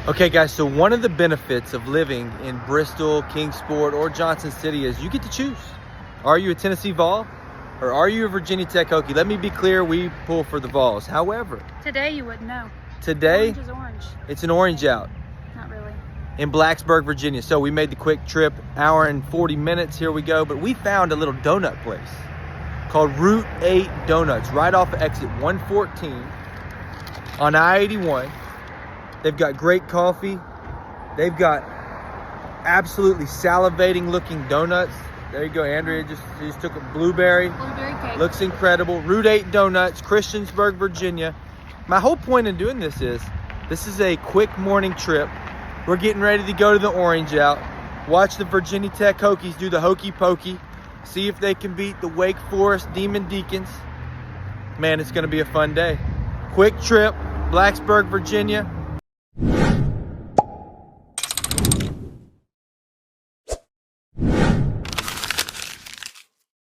Okay guys, so one of the benefits of living in Bristol, Kingsport, or Johnson City is you get to choose. Are you a Tennessee Vol or are you a Virginia Tech Hokie? Let me be clear, we pull for the Vols. However, Today you wouldn't know. today Orange is orange. it's an orange out Not really. in Blacksburg, Virginia. So we made the quick trip, hour and 40 minutes, here we go. But we found a little donut place called Route 8 Donuts right off of exit 114 on I-81. They've got great coffee. They've got absolutely salivating looking donuts. There you go, Andrea just took a blueberry. Blueberry cake. Looks incredible. Route 8 Donuts, Christiansburg, Virginia. My whole point in doing this is a quick morning trip. We're getting ready to go to the Orange Out. Watch the Virginia Tech Hokies do the hokey pokey. See if they can beat the Wake Forest Demon Deacons. Man, it's gonna be a fun day. Quick trip, Blacksburg, Virginia.